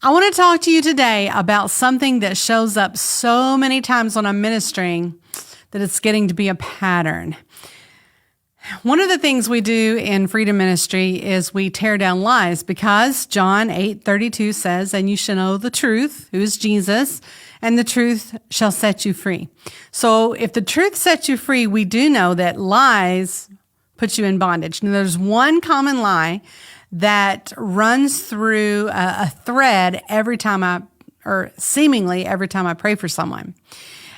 I want to talk to you today about something that shows up so many times when I'm ministering that it's getting to be a pattern. One of the things we do in Freedom Ministry is we tear down lies because John 8:32 says, "And you shall know the truth," who is Jesus, "and the truth shall set you free." So if the truth sets you free, we do know that lies put you in bondage. And there's one common lie that runs through a thread seemingly every time I pray for someone.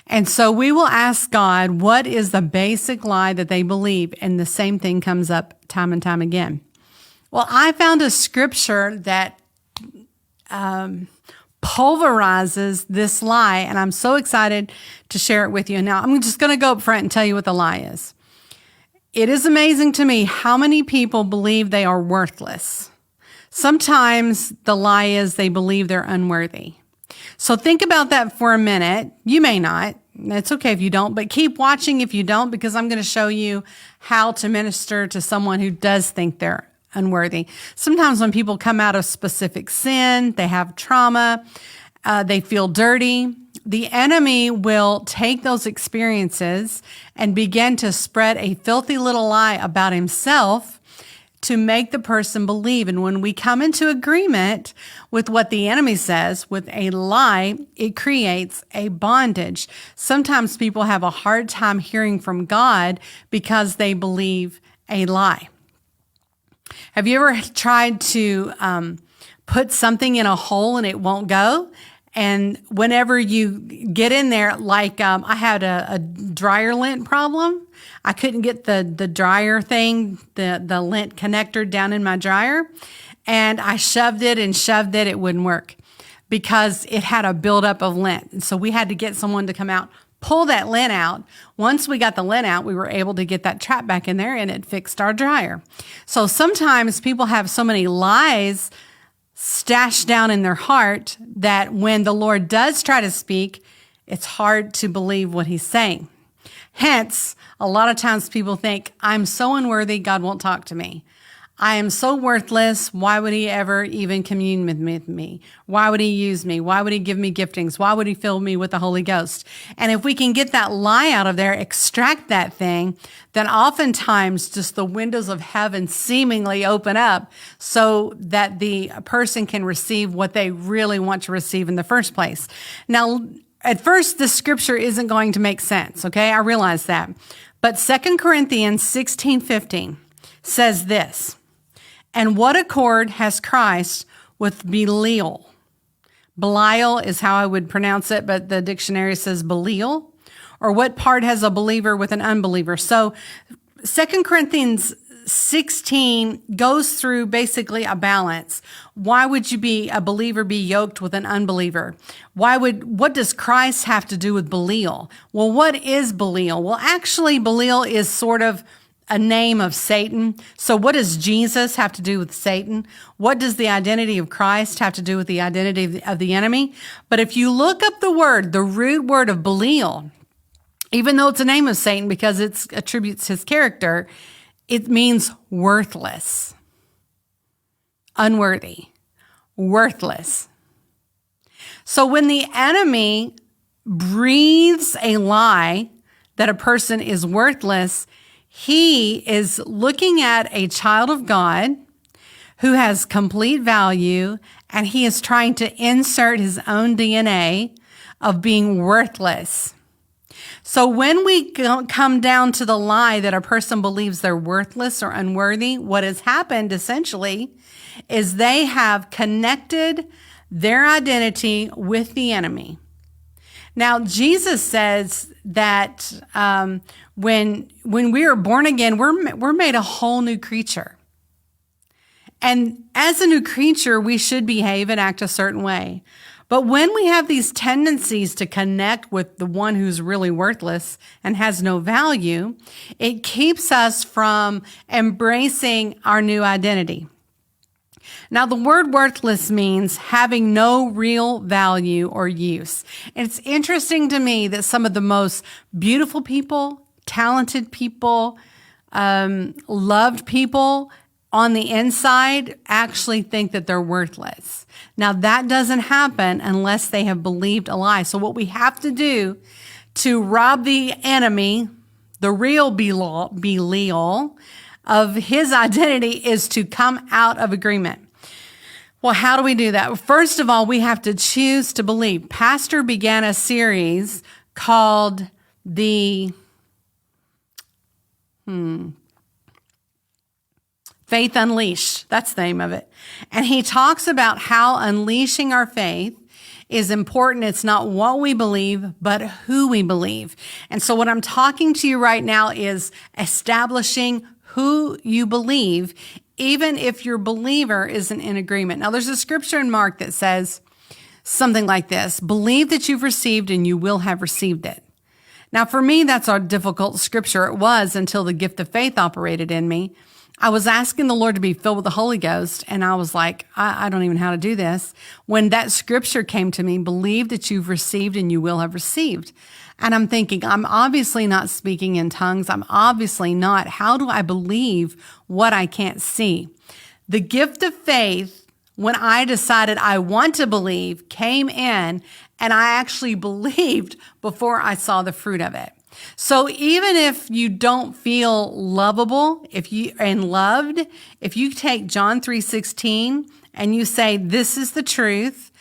And so we will ask God, what is the basic lie that they believe? And the same thing comes up time and time again. Well, I found a scripture that pulverizes this lie, and I'm so excited to share it with you. Now, I'm just going to go up front and tell you what the lie is. It is amazing to me how many people believe they are worthless. Sometimes the lie is they believe they're unworthy. So think about that for a minute. You may not. It's okay if you don't, but keep watching if you don't, because I'm going to show you how to minister to someone who does think they're unworthy. Sometimes when people come out of specific sin, they have trauma, they feel dirty, the enemy will take those experiences and begin to spread a filthy little lie about himself to make the person believe. And when we come into agreement with what the enemy says, with a lie, it creates a bondage. Sometimes people have a hard time hearing from God because they believe a lie. Have you ever tried to put something in a hole and it won't go? And whenever you get in there, like I had a dryer lint problem. I couldn't get the dryer thing, the lint connector down in my dryer. And I shoved it, it wouldn't work because it had a buildup of lint. And so we had to get someone to come out, pull that lint out. Once we got the lint out, we were able to get that trap back in there and it fixed our dryer. So sometimes people have so many lies stashed down in their heart that when the Lord does try to speak, it's hard to believe what he's saying. Hence, a lot of times people think, I'm so unworthy, God won't talk to me. I am so worthless. Why would he ever even commune with me? Why would he use me? Why would he give me giftings? Why would he fill me with the Holy Ghost? And if we can get that lie out of there, extract that thing, then oftentimes just the windows of heaven seemingly open up so that the person can receive what they really want to receive in the first place. Now, at first, this scripture isn't going to make sense, okay? I realize that. But 2 Corinthians 16:15 says this, "And what accord has Christ with Belial?" Belial is how I would pronounce it, but the dictionary says Belial. Or what part has a believer with an unbeliever? So 2 Corinthians 16 goes through basically a balance. Why would a believer be yoked with an unbeliever? What does Christ have to do with Belial? Well, what is Belial? Well, actually, Belial is sort of a name of Satan. So what does Jesus have to do with Satan? What does the identity of Christ have to do with the identity of the enemy? But if you look up the root word of Belial, even though it's a name of Satan because it attributes his character, it means worthless, unworthy, worthless. So when the enemy breathes a lie that a person is worthless, he is looking at a child of God who has complete value, and he is trying to insert his own DNA of being worthless. So when we come down to the lie that a person believes they're worthless or unworthy, what has happened essentially is they have connected their identity with the enemy. Now, Jesus says that when we are born again, we're made a whole new creature. And as a new creature, we should behave and act a certain way. But when we have these tendencies to connect with the one who's really worthless and has no value, it keeps us from embracing our new identity. Now, the word worthless means having no real value or use. It's interesting to me that some of the most beautiful people, talented people, loved people on the inside actually think that they're worthless. Now, that doesn't happen unless they have believed a lie. So what we have to do to rob the enemy, the real Belial, of his identity is to come out of agreement. Well, how do we do that? First of all, we have to choose to believe. Pastor began a series called the Faith Unleashed. That's the name of it. And he talks about how unleashing our faith is important. It's not what we believe, but who we believe. And so what I'm talking to you right now is establishing who you believe, even if your believer isn't in agreement. Now, there's a scripture in Mark that says something like this: believe that you've received and you will have received it. Now, for me, that's a difficult scripture. It was until the gift of faith operated in me. I was asking the Lord to be filled with the Holy Ghost, and I was like, I don't even know how to do this. When that scripture came to me, believe that you've received and you will have received. And I'm thinking, I'm obviously not speaking in tongues. I'm obviously not. How do I believe what I can't see? The gift of faith, when I decided I want to believe, came in, and I actually believed before I saw the fruit of it. So even if you don't feel lovable, if you take John 3:16 and you say, this is the truth,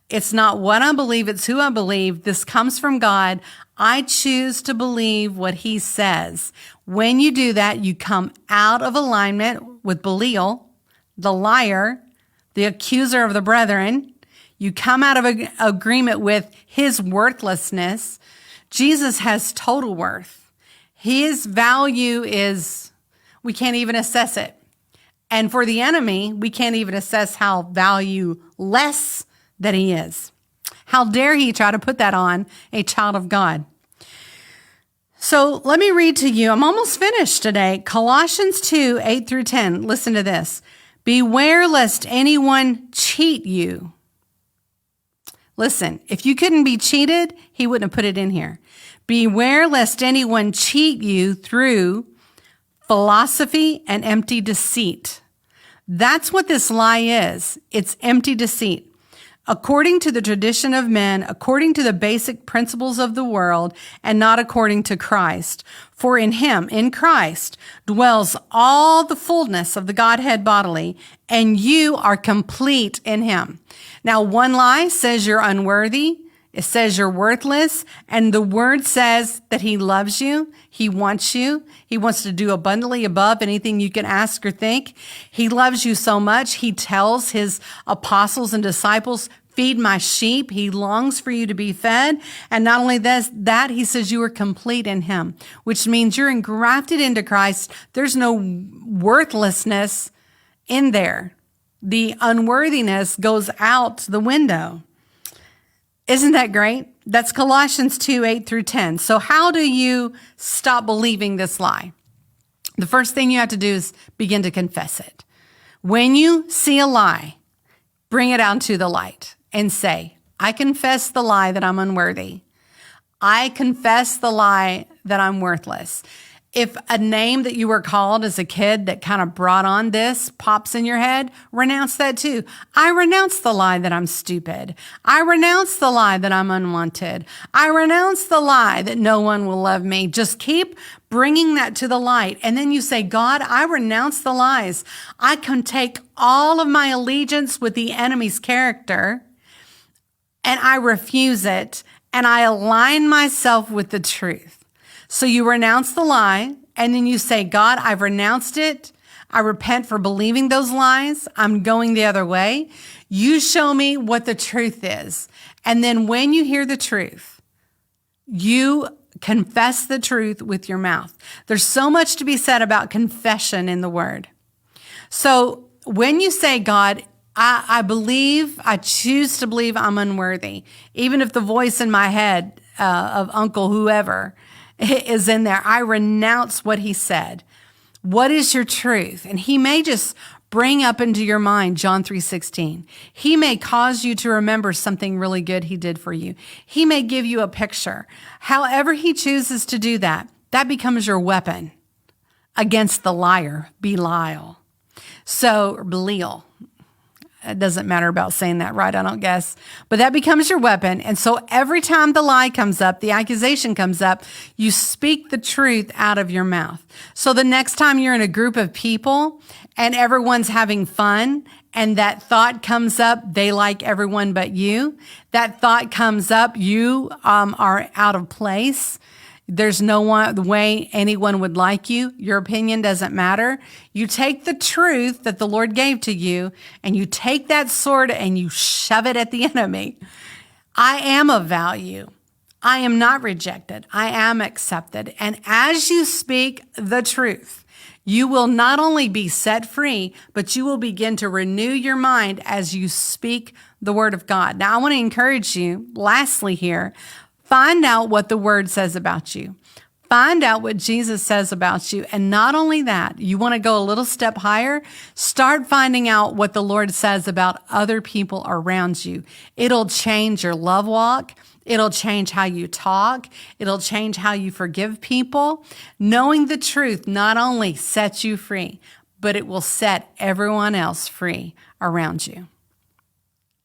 it's not what I believe, it's who I believe, this comes from God, I choose to believe what he says. When you do that, you come out of alignment with Belial, the liar, the accuser of the brethren. You come out of agreement with his worthlessness. Jesus has total worth. His value is, we can't even assess it. And for the enemy, we can't even assess how valueless that he is. How dare he try to put that on a child of God? So let me read to you. I'm almost finished today. Colossians 2:8-10. Listen to this. Beware lest anyone cheat you. Listen, if you couldn't be cheated, he wouldn't have put it in here. Beware lest anyone cheat you through philosophy and empty deceit. That's what this lie is. It's empty deceit. According to the tradition of men, according to the basic principles of the world, and not according to Christ. For in him, in Christ, dwells all the fullness of the Godhead bodily, and you are complete in him. Now, one lie says you're unworthy. It says you're worthless. And the word says that he loves you. He wants you. He wants to do abundantly above anything you can ask or think. He loves you so much. He tells his apostles and disciples, feed my sheep. He longs for you to be fed. And not only that, he says you are complete in him, which means you're engrafted into Christ. There's no worthlessness in there. The unworthiness goes out the window. Isn't that great? That's Colossians 2:8-10. So how do you stop believing this lie? The first thing you have to do is begin to confess it. When you see a lie, bring it out to the light and say, I confess the lie that I'm unworthy. I confess the lie that I'm worthless. If a name that you were called as a kid that kind of brought on this pops in your head, renounce that too. I renounce the lie that I'm stupid. I renounce the lie that I'm unwanted. I renounce the lie that no one will love me. Just keep bringing that to the light. And then you say, God, I renounce the lies. I can take all of my allegiance with the enemy's character and I refuse it and I align myself with the truth. So you renounce the lie, and then you say, God, I've renounced it. I repent for believing those lies. I'm going the other way. You show me what the truth is. And then when you hear the truth, you confess the truth with your mouth. There's so much to be said about confession in the word. So when you say, God, I choose to believe I'm unworthy, even if the voice in my head of Uncle whoever is in there, I renounce what he said. What is your truth? And he may just bring up into your mind John 3:16. He may cause you to remember something really good he did for you. He may give you a picture. However he chooses to do that, that becomes your weapon against the liar, Belial. So, Belial. It doesn't matter about saying that right, I don't guess. But that becomes your weapon. And so every time the lie comes up, the accusation comes up, you speak the truth out of your mouth. So the next time you're in a group of people and everyone's having fun and that thought comes up, they like everyone but you. That thought comes up, you are out of place. There's no way anyone would like you. Your opinion doesn't matter. You take the truth that the Lord gave to you and you take that sword and you shove it at the enemy. I am of value. I am not rejected. I am accepted. And as you speak the truth, you will not only be set free, but you will begin to renew your mind as you speak the word of God. Now, I want to encourage you, lastly here, find out what the word says about you. Find out what Jesus says about you. And not only that, you want to go a little step higher, start finding out what the Lord says about other people around you. It'll change your love walk. It'll change how you talk. It'll change how you forgive people. Knowing the truth not only sets you free, but it will set everyone else free around you.